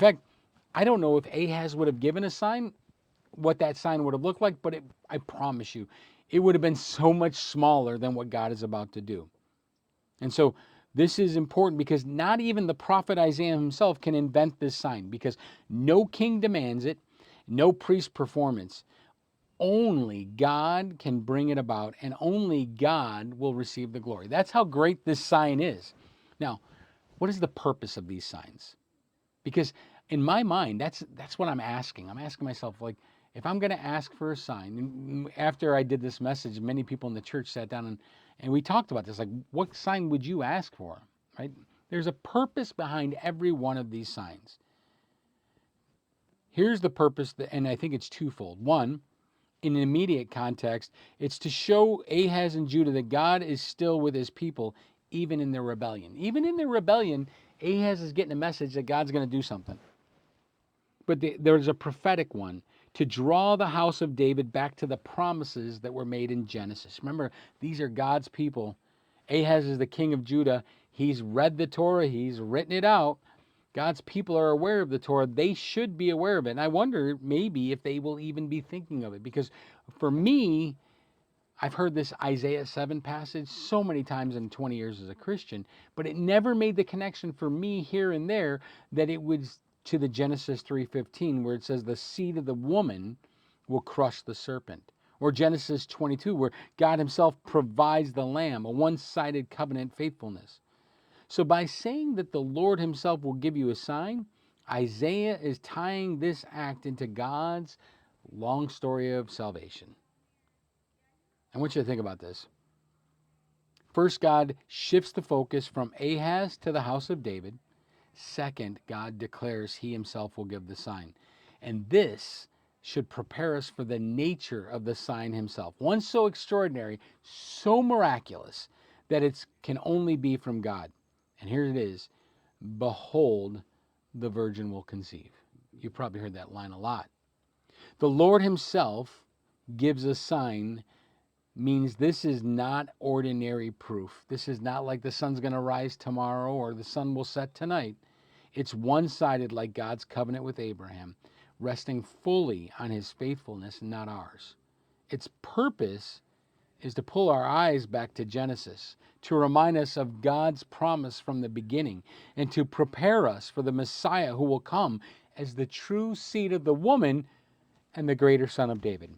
fact, I don't know if Ahaz would have given a sign, what that sign would have looked like, but I promise you, it would have been so much smaller than what God is about to do. And so this is important because not even the prophet Isaiah himself can invent this sign, because no king demands it, no priest performance. Only God can bring it about, and only God will receive the glory. That's how great this sign is. Now, what is the purpose of these signs? Because in my mind, that's what I'm asking. I'm asking myself, like, if I'm going to ask for a sign, and after I did this message, many people in the church sat down and we talked about this. Like, what sign would you ask for? Right? There's a purpose behind every one of these signs. Here's the purpose, and I think it's twofold. One, in an immediate context, it's to show Ahaz and Judah that God is still with his people, even in their rebellion. Even in their rebellion, Ahaz is getting a message that God's going to do something. But there's a prophetic one to draw the house of David back to the promises that were made in Genesis. Remember, these are God's people. Ahaz is the king of Judah. He's read the Torah, he's written it out. God's people are aware of the Torah. They should be aware of it. And I wonder maybe if they will even be thinking of it. Because for me, I've heard this Isaiah 7 passage so many times in 20 years as a Christian, but it never made the connection for me here and there that it was to the Genesis 3:15 where it says the seed of the woman will crush the serpent. Or Genesis 22 where God himself provides the lamb, a one-sided covenant faithfulness. So by saying that the Lord himself will give you a sign, Isaiah is tying this act into God's long story of salvation. I want you to think about this. First, God shifts the focus from Ahaz to the house of David. Second, God declares he himself will give the sign. And this should prepare us for the nature of the sign himself. One so extraordinary, so miraculous, that it can only be from God. And here it is. Behold, the virgin will conceive. You've probably heard that line a lot. The Lord himself gives a sign means this is not ordinary proof. This is not like the sun's going to rise tomorrow or the sun will set tonight. It's one-sided like God's covenant with Abraham, resting fully on his faithfulness, not ours. Its purpose is to pull our eyes back to Genesis, to remind us of God's promise from the beginning, and to prepare us for the Messiah who will come as the true seed of the woman and the greater son of David.